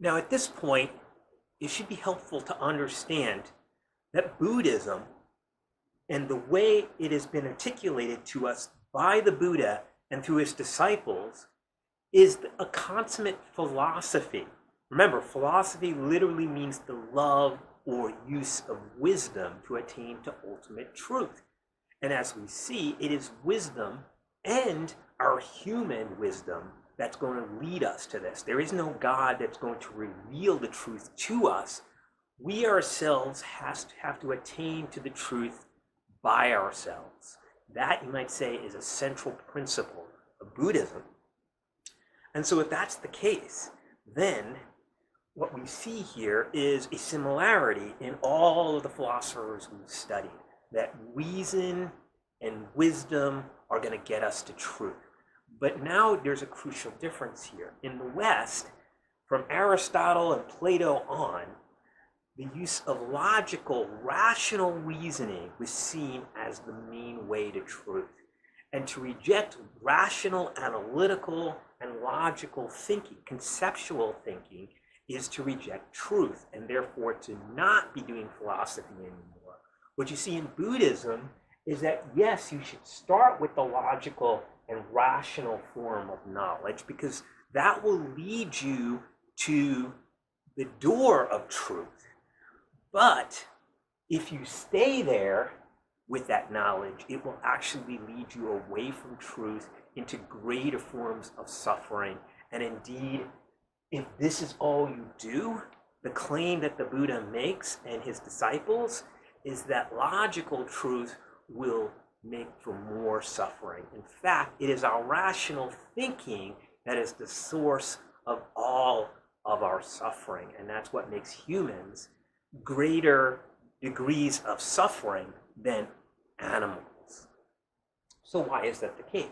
Now, at this point, it should be helpful to understand that Buddhism and the way it has been articulated to us by the Buddha and through his disciples is a consummate philosophy. Remember, philosophy literally means the love or use of wisdom to attain to ultimate truth. And as we see, it is wisdom and our human wisdom that's going to lead us to this. There is no God that's going to reveal the truth to us. We ourselves have to attain to the truth by ourselves. That, you might say, is a central principle of Buddhism. And so if that's the case, then what we see here is a similarity in all of the philosophers we've studied, that reason and wisdom are going to get us to truth. But now there's a crucial difference here. In the West, from Aristotle and Plato on, the use of logical, rational reasoning was seen as the main way to truth. And to reject rational, analytical, and logical thinking, conceptual thinking, is to reject truth, and therefore to not be doing philosophy anymore. What you see in Buddhism is that, yes, you should start with the logical and rational form of knowledge, because that will lead you to the door of truth. But if you stay there with that knowledge, it will actually lead you away from truth into greater forms of suffering. And indeed, if this is all you do, the claim that the Buddha makes and his disciples is that logical truth will make for more suffering. In fact, it is our rational thinking that is the source of all of our suffering. And that's what makes humans greater degrees of suffering than animals. So why is that the case?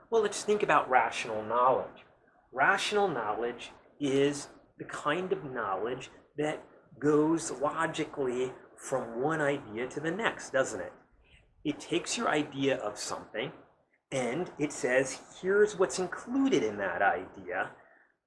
Well, let's think about rational knowledge. Rational knowledge is the kind of knowledge that goes logically from one idea to the next, doesn't it? It takes your idea of something and it says, here's what's included in that idea,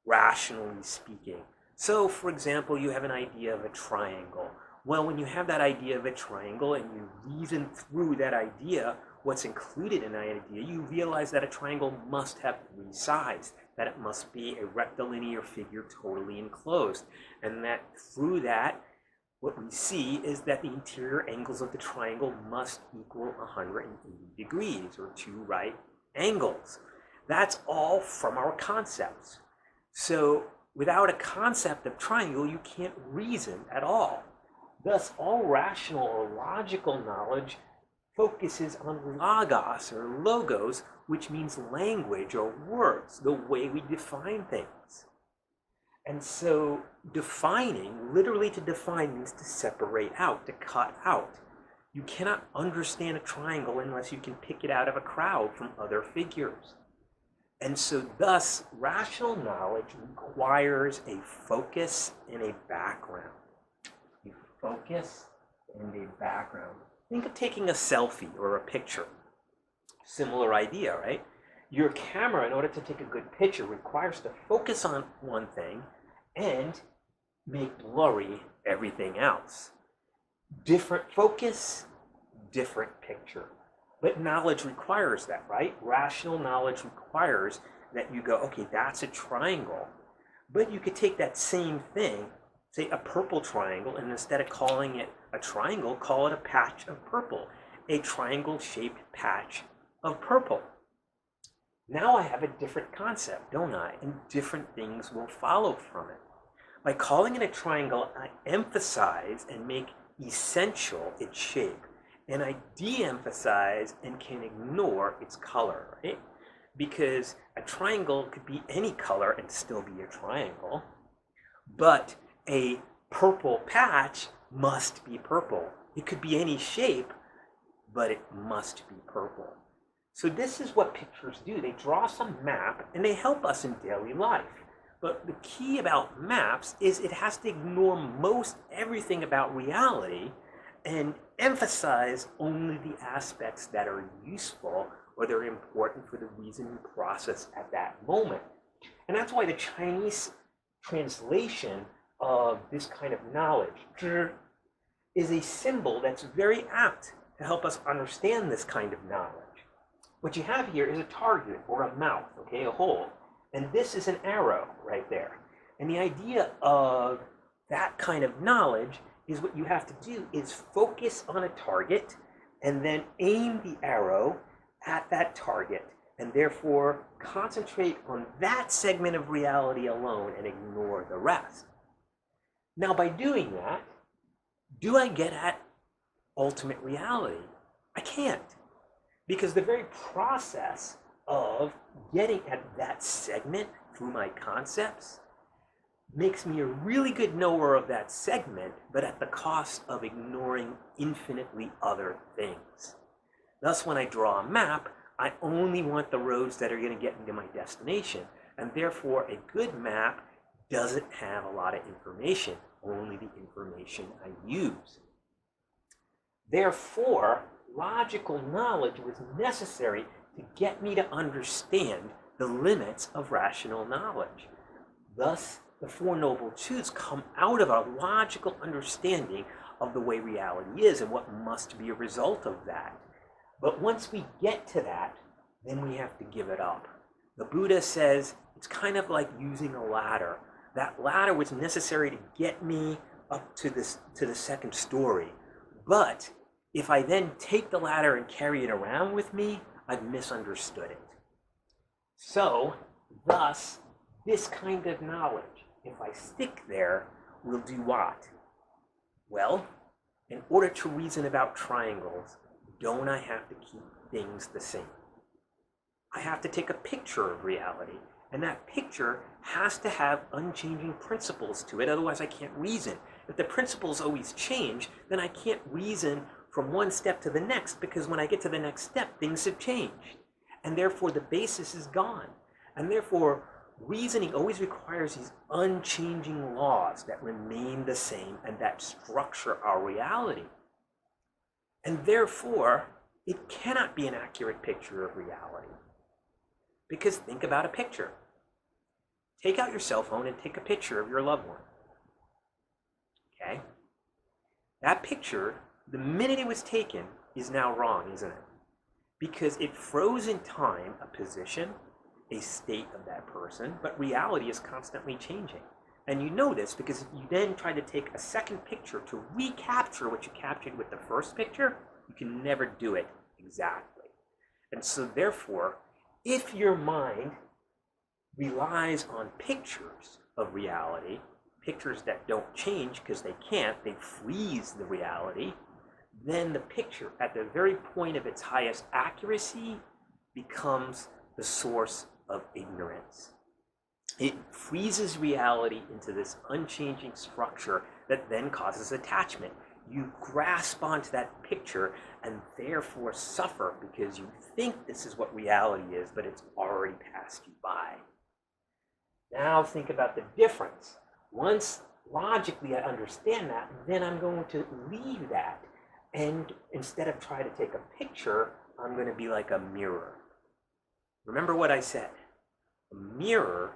rationally speaking. So, for example, you have an idea of a triangle. Well, when you have that idea of a triangle and you reason through that idea, what's included in that idea, you realize that a triangle must have three sides, that it must be a rectilinear figure totally enclosed, and that through that, what we see is that the interior angles of the triangle must equal 180 degrees, or two right angles. That's all from our concepts. So without a concept of triangle, you can't reason at all. Thus, all rational or logical knowledge focuses on logos or logos, which means language or words, the way we define things. And so defining, literally to define, means to separate out, to cut out. You cannot understand a triangle unless you can pick it out of a crowd from other figures. And so thus, rational knowledge requires a focus and a background. A focus and a background. Think of taking a selfie or a picture. Similar idea, right? Your camera, in order to take a good picture, requires to focus on one thing and make blurry everything else. Different focus, different picture. But knowledge requires that, right? Rational knowledge requires that you go, okay, that's a triangle. But you could take that same thing, say a purple triangle, and instead of calling it a triangle, call it a patch of purple. A triangle-shaped patch of purple. Now I have a different concept, don't I? And different things will follow from it. By calling it a triangle, I emphasize and make essential its shape. And I de-emphasize and can ignore its color, right? Because a triangle could be any color and still be a triangle. But a purple patch must be purple. It could be any shape, but it must be purple. So this is what pictures do. They draw some map and they help us in daily life. But the key about maps is it has to ignore most everything about reality and emphasize only the aspects that are useful or that are important for the reasoning process at that moment. And that's why the Chinese translation of this kind of knowledge is a symbol that's very apt to help us understand this kind of knowledge. What you have here is a target or a mouth, okay, a hole. And this is an arrow right there. And the idea of that kind of knowledge is what you have to do is focus on a target and then aim the arrow at that target and therefore concentrate on that segment of reality alone and ignore the rest. Now, by doing that, do I get at ultimate reality? I can't. Because the very process of getting at that segment through my concepts makes me a really good knower of that segment, but at the cost of ignoring infinitely other things. Thus, when I draw a map, I only want the roads that are going to get me to my destination, and therefore a good map doesn't have a lot of information, only the information I use. Therefore, logical knowledge was necessary to get me to understand the limits of rational knowledge. Thus, the Four Noble Truths come out of a logical understanding of the way reality is and what must be a result of that. But once we get to that, then we have to give it up. The Buddha says it's kind of like using a ladder. That ladder was necessary to get me up to the second story. But if I then take the ladder and carry it around with me, I've misunderstood it. So, thus, this kind of knowledge, if I stick there, will do what? Well, in order to reason about triangles, don't I have to keep things the same? I have to take a picture of reality, and that picture has to have unchanging principles to it, otherwise I can't reason. If the principles always change, then I can't reason from one step to the next, because when I get to the next step, things have changed. And therefore, the basis is gone. And therefore, reasoning always requires these unchanging laws that remain the same and that structure our reality. And therefore, it cannot be an accurate picture of reality. Because think about a picture. Take out your cell phone and take a picture of your loved one. Okay? That picture, the minute it was taken, is now wrong, isn't it? Because it froze in time a position, a state of that person, but reality is constantly changing. And you know this because if you then try to take a second picture to recapture what you captured with the first picture, you can never do it exactly. And so therefore, if your mind relies on pictures of reality, pictures that don't change because they can't, they freeze the reality, then the picture at the very point of its highest accuracy becomes the source of ignorance. It freezes reality into this unchanging structure that then causes attachment. You grasp onto that picture and therefore suffer because you think this is what reality is, but it's already passed you by. Now think about the difference. Once logically I understand that, then I'm going to leave that. And instead of trying to take a picture, I'm going to be like a mirror. Remember what I said. A mirror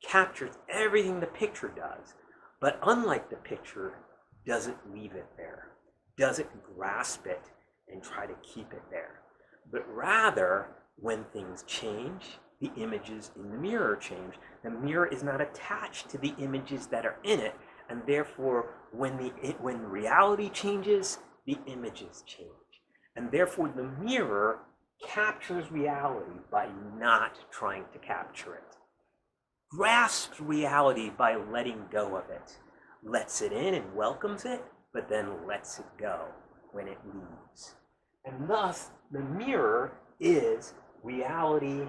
captures everything the picture does, but unlike the picture, doesn't leave it there, doesn't grasp it and try to keep it there. But rather, when things change, the images in the mirror change. The mirror is not attached to the images that are in it, and therefore, when reality changes, the images change. And therefore, the mirror captures reality by not trying to capture it. Grasps reality by letting go of it. Lets it in and welcomes it, but then lets it go when it leaves. And thus, the mirror is reality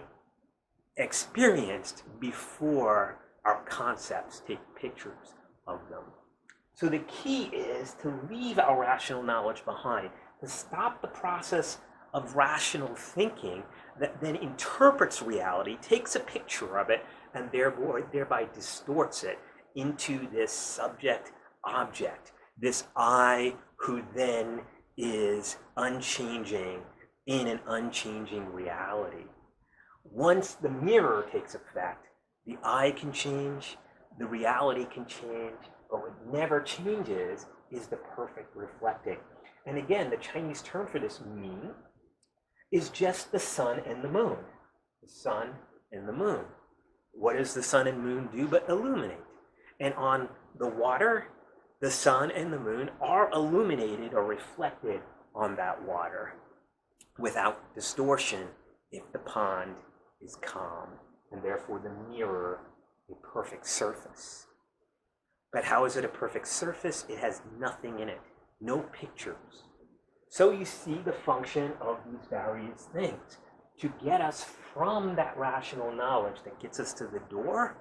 experienced before our concepts take pictures of them. So the key is to leave our rational knowledge behind, to stop the process of rational thinking that then interprets reality, takes a picture of it, and thereby distorts it into this subject-object, this I who then is unchanging in an unchanging reality. Once the mirror takes effect, the I can change, the reality can change, but what never changes is the perfect reflecting. And again, the Chinese term for this "mi" is just the sun and the moon. The sun and the moon. What does the sun and moon do but illuminate? And on the water, the sun and the moon are illuminated or reflected on that water without distortion if the pond is calm, and therefore the mirror a perfect surface. But how is it a perfect surface? It has nothing in it, no pictures. So you see the function of these various things to get us from that rational knowledge that gets us to the door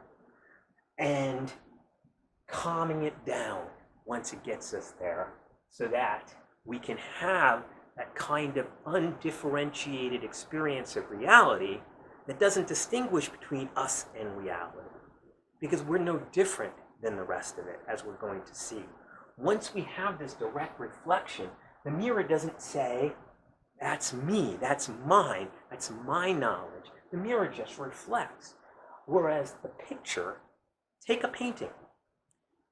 and calming it down once it gets us there so that we can have that kind of undifferentiated experience of reality that doesn't distinguish between us and reality, because we're no different than the rest of it, as we're going to see. Once we have this direct reflection, the mirror doesn't say, that's me, that's mine, that's my knowledge. The mirror just reflects. Whereas the picture, take a painting.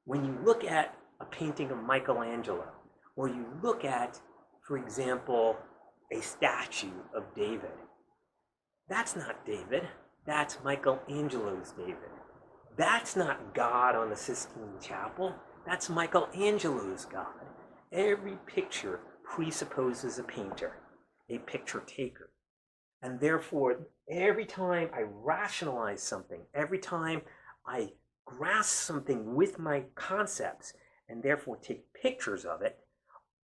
When you look at a painting of Michelangelo, or you look at, for example, a statue of David, that's not David, that's Michelangelo's David. That's not God on the Sistine Chapel, that's Michelangelo's God. Every picture presupposes a painter, a picture taker. And therefore, every time I rationalize something, every time I grasp something with my concepts, and therefore take pictures of it,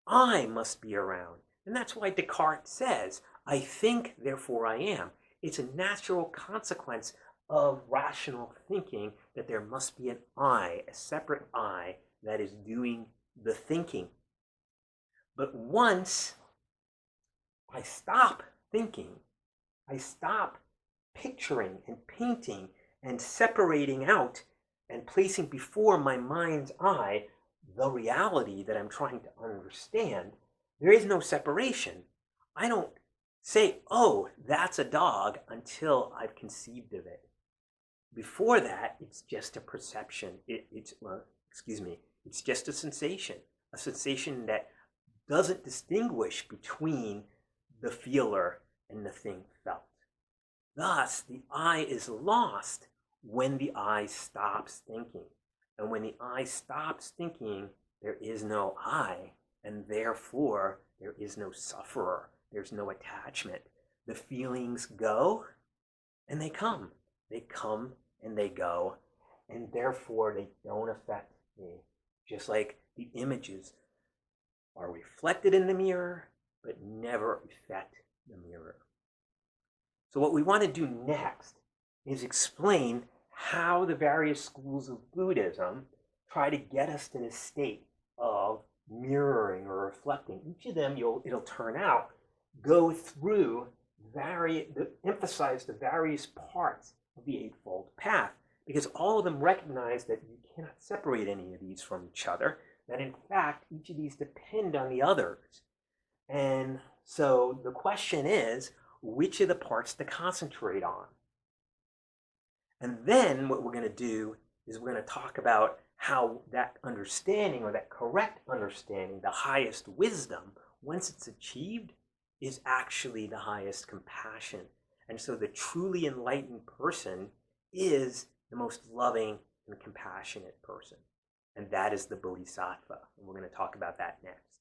I must be around. And that's why Descartes says, I think, therefore I am. It's a natural consequence of rational thinking that there must be an I, a separate I, that is doing the thinking. But once I stop thinking, I stop picturing and painting and separating out and placing before my mind's eye the reality that I'm trying to understand, there is no separation. I don't say, oh, that's a dog until I've conceived of it. Before that, it's just a perception. It's just a sensation that doesn't distinguish between the feeler and the thing felt. Thus, the I is lost when the I stops thinking. And when the I stops thinking, there is no I, and therefore there is no sufferer. There's no attachment. The feelings go and they come. They come and they go, and therefore they don't affect me. Just like the images are reflected in the mirror, but never affect the mirror. So what we want to do next is explain how the various schools of Buddhism try to get us to this state of mirroring or reflecting. Each of them, it'll turn out, go through emphasize the various parts of the Eightfold Path, because all of them recognize that you cannot separate any of these from each other, that in fact each of these depend on the others. And so the question is, which of the parts to concentrate on? And then what we're going to do is we're going to talk about how that understanding, or that correct understanding, the highest wisdom, once it's achieved, is actually the highest compassion. And so the truly enlightened person is the most loving and compassionate person. And that is the Bodhisattva. And we're going to talk about that next.